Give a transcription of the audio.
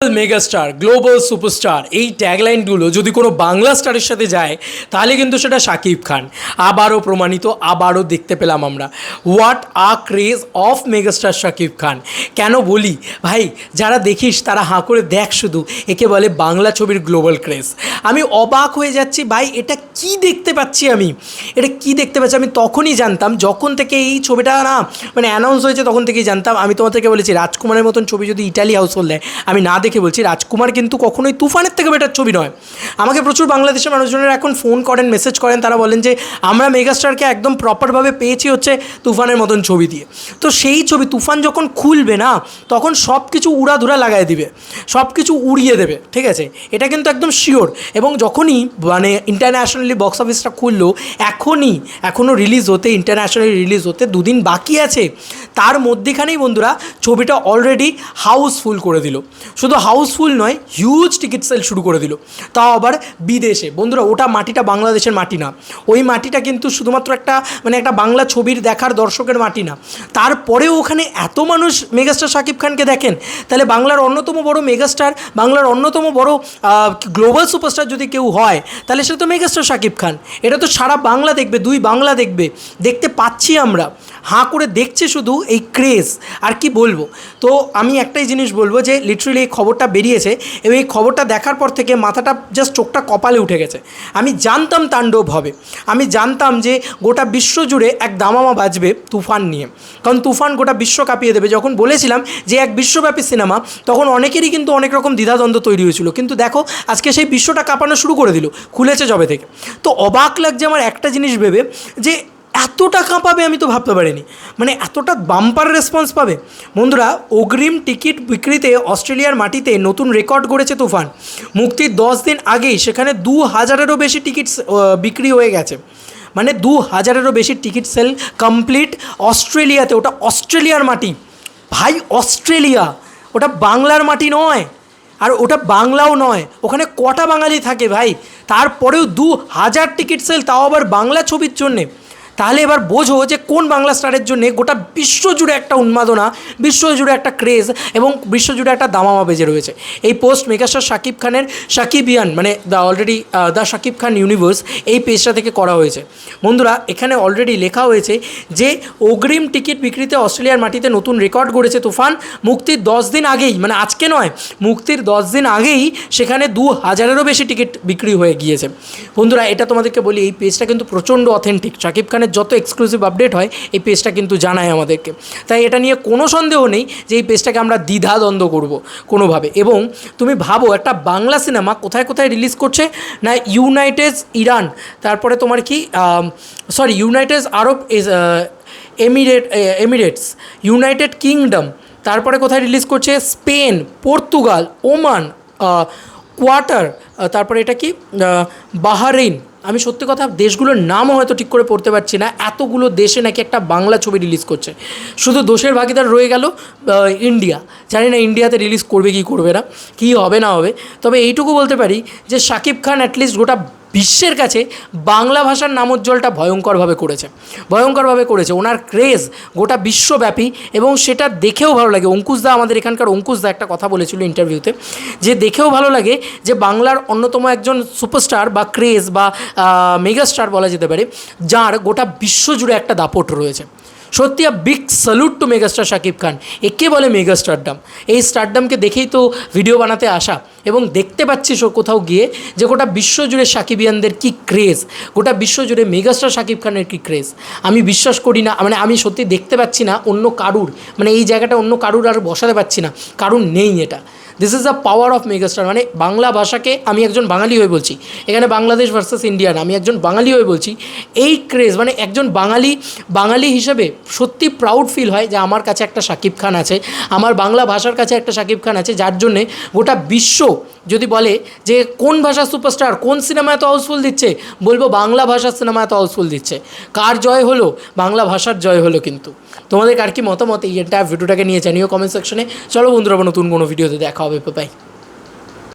Megastar, global superstar, এই ট্যাগলাইনগুলো যদি কোনো বাংলা স্টারের সাথে যায় তাহলে কিন্তু সেটা শাকিব খান। আবারও প্রমাণিত, আবারও দেখতে পেলাম আমরা what a craze of megastar Shakib Khan. কেন বলি ভাই, যারা দেখিস তারা হাঁ করে দেখ, শুধু একে বলে বাংলা ছবির গ্লোবাল ক্রেজ। আমি অবাক হয়ে যাচ্ছি ভাই, এটা কি দেখতে পাচ্ছি আমি, এটা কি দেখতে পাচ্ছি। আমি তখনই জানতাম যখন থেকে এই ছবিটা না মানে অ্যানাউন্স হয়েছে, তখন থেকেই জানতাম। আমি তোমাদেরকে বলেছি রাজকুমারের মতন ছবি যদি ইটালি হাউসফুল দেয়, আমি না দেখে বলছি রাজকুমার কিন্তু কখনোই তুফানের থেকে বেটার ছবি নয়। আমাকে প্রচুর বাংলাদেশের মানুষজনেরা এখন ফোন করেন, মেসেজ করেন, তারা বলেন যে আমরা মেগাস্টারকে একদম প্রপারভাবে পেয়েছি হচ্ছে তুফানের মতন ছবি দিয়ে। তো সেই ছবি তুফান যখন খুলবে না, তখন সব কিছু উড়াধুরা লাগাই দিবে, সব কিছু উড়িয়ে দেবে, ঠিক আছে, এটা কিন্তু একদম শিওর। এবং যখনই মানে ইন্টারন্যাশনালি বক্স অফিসটা খুললো, এখনও রিলিজ হতে, ইন্টারন্যাশনালি রিলিজ হতে দুদিন বাকি আছে, তার মধ্যেখানেই বন্ধুরা ছবিটা অলরেডি হাউসফুল করে দিল। শুধু হাউসফুল নয়, হিউজ টিকিট সেল শুরু করে দিল, তাও আবার বিদেশে। বন্ধুরা, ওটা মাটিটা বাংলাদেশের মাটি না, ওই মাটিটা কিন্তু শুধুমাত্র একটা মানে একটা বাংলা ছবির দেখার দর্শকের মাটি না। তারপরেও ওখানে এত মানুষ মেগাস্টার শাকিব খানকে দেখেন, তাহলে বাংলার অন্যতম বড় মেগাস্টার, বাংলার অন্যতম বড় গ্লোবাল সুপারস্টার যদি কেউ হয়, তাহলে সেটা তো মেগাস্টার শাকিব খান। এটা তো সারা বাংলা দেখবে, দুই বাংলা দেখবে, দেখতে পাচ্ছি আমরা, হাঁ করে দেখছে শুধু এই ক্রেজ। আর কি বলবো, তো আমি একটাই জিনিস বলবো যে লিটারেলি এই খবরটা বেরিয়েছে এবং এই খবরটা দেখার পর থেকে মাথাটা জাস্ট চোখটা কপালে উঠে গেছে। আমি জানতাম তাণ্ডব হবে, আমি জানতাম যে গোটা বিশ্ব জুড়ে এক দামামা বাজবে তুফান নিয়ে, কারণ তুফান গোটা বিশ্ব কাঁপিয়ে দেবে। যখন বলেছিলাম যে এক বিশ্বব্যাপী সিনেমা, তখন অনেকেরই কিন্তু অনেক রকম দ্বিধাদ্বন্দ্ব তৈরি হয়েছিল, কিন্তু দেখো আজকে সেই বিশ্বটা কাঁপানো শুরু করে দিল, খুলেছে যবে থেকে। তো অবাক লাগছে আমার একটা জিনিস ভেবে যে এতটা কাঁপাবে আমি তো ভাবতে পারিনি, মানে এতটা বাম্পার রেসপন্স পাবে। বন্ধুরা, অগ্রিম টিকিট বিক্রিতে অস্ট্রেলিয়ার মাটিতে নতুন রেকর্ড গড়েছে তুফান। মুক্তির 10 দিন আগেই সেখানে 2000-এরও বেশি টিকিট বিক্রি হয়ে গেছে, মানে 2000-এরও বেশি টিকিট সেল কমপ্লিট অস্ট্রেলিয়াতে। ওটা অস্ট্রেলিয়ার মাটি ভাই, অস্ট্রেলিয়া, ওটা বাংলার মাটি নয়, আর ওটা বাংলাও নয়। ওখানে কটা বাঙালি থাকে ভাই, তারপরেও 2000 টিকিট সেল, তাও আবার বাংলা ছবির জন্যে। তাহলে এবার বোঝো যে কোন বাংলা স্টারের জন্যে গোটা বিশ্বজুড়ে একটা উন্মাদনা, বিশ্বজুড়ে একটা ক্রেজ এবং বিশ্বজুড়ে একটা দামামা বেজে রয়েছে। এই পোস্ট মেগাস্টার শাকিব খানের শাকিবিয়ান মানে দ্য শাকিব খান ইউনিভার্স, এই পেজটা থেকে করা হয়েছে। বন্ধুরা, এখানে অলরেডি লেখা হয়েছে যে অগ্রিম টিকিট বিক্রিতে অস্ট্রেলিয়ার মাটিতে নতুন রেকর্ড গড়েছে তুফান। মুক্তির 10 দিন আগেই, মানে আজকে নয়, মুক্তির 10 দিন আগেই সেখানে 2000-এরও বেশি টিকিট বিক্রি হয়ে গিয়েছে। বন্ধুরা, এটা তোমাদেরকে বলি, এই পেজটা কিন্তু প্রচণ্ড অথেন্টিক। শাকিব খানের যত এক্সক্লুসিভ আপডেট হয় এই পেজটা কিন্তু জানায় আমাদেরকে, তাই এটা নিয়ে কোনো সন্দেহ নেই যে এই পেজটাকে আমরা দ্বিধাদ্বন্দ্ব করব কোনোভাবে। এবং তুমি ভাবো, একটা বাংলা সিনেমা কোথায় কোথায় রিলিজ করছে না, ইরান, তারপরে তোমার কি ইউনাইটেড আরব এমিরেটস, ইউনাইটেড কিংডম, তারপরে কোথায় রিলিজ করছে, স্পেন, পর্তুগাল, ওমান, কোয়াটার, তারপরে এটা কি বাহরাইন। আমি সত্যি কথা দেশগুলোর নামও হয়তো ঠিক করে পড়তে পারছি না, এতগুলো দেশে নাকি একটা বাংলা ছবি রিলিজ করছে। শুধু দোষের ভাগিদার রয়ে গেল ইন্ডিয়া। জানি না ইন্ডিয়াতে রিলিজ করবে কি করবে না, কী হবে না হবে। তবে এইটুকু বলতে পারি যে শাকিব খান অ্যাটলিস্ট গোটা বিশ্বের কাছে বাংলা ভাষার নামোজ্জ্বলটা ভয়ঙ্করভাবে করেছে। ওনার ক্রেজ গোটা বিশ্বব্যাপী, এবং সেটা দেখেও ভালো লাগে। অঙ্কুশদা, আমাদের এখানকার অঙ্কুশদা একটা কথা বলেছিল ইন্টারভিউতে, যে দেখেও ভালো লাগে যে বাংলার অন্যতম একজন সুপারস্টার বা ক্রেজ বা মেগাস্টার বলা যেতে পারে, যার গোটা বিশ্বজুড়ে একটা দাপট রয়েছে। সত্যি big salute to megastar Shakib Khan, একে বলে মেগাস্টারডাম। এই স্টারডামকে দেখেই তো ভিডিও বানাতে আসা, এবং দেখতে পাচ্ছি কোথাও গিয়ে যে গোটা বিশ্বজুড়ে শাকিবিয়ানদের কী ক্রেজ, গোটা বিশ্বজুড়ে মেগাস্টার শাকিব খানের কী ক্রেজ। আমি বিশ্বাস করি না, মানে আমি সত্যি দেখতে পাচ্ছি না অন্য কারুর, মানে এই জায়গাটা অন্য কারুর আর বসাতে পারছি না, কারুর নেই এটা। This is the power of megastar. মানে বাংলা ভাষাকে, আমি একজন বাঙালি হয়ে বলছি, এখানে বাংলাদেশ ভার্সেস ইন্ডিয়ান, আমি একজন বাঙালি হয়ে বলছি, এই ক্রেজ, মানে একজন বাঙালি হিসেবে সত্যি প্রাউড ফিল হয় যে আমার কাছে একটা শাকিব খান আছে, আমার বাংলা ভাষার কাছে একটা শাকিব খান আছে, যার জন্যে গোটা বিশ্ব যদি বলে যে কোন ভাষার সুপারস্টার, কোন সিনেমা এত হাউসফুল দিচ্ছে, বলবো বাংলা ভাষার সিনেমা এত হাউসফুল দিচ্ছে। কার জয় হলো? বাংলা ভাষার জয় হলো। কিন্তু তোমাদের কার কি মতামত এই এন্টায়ার ভিডিওটাকে নিয়ে জানিও কমেন্ট সেকশনে। চলো বন্ধুরা, নতুন কোনো ভিডিওতে দেখা হবে, বাই।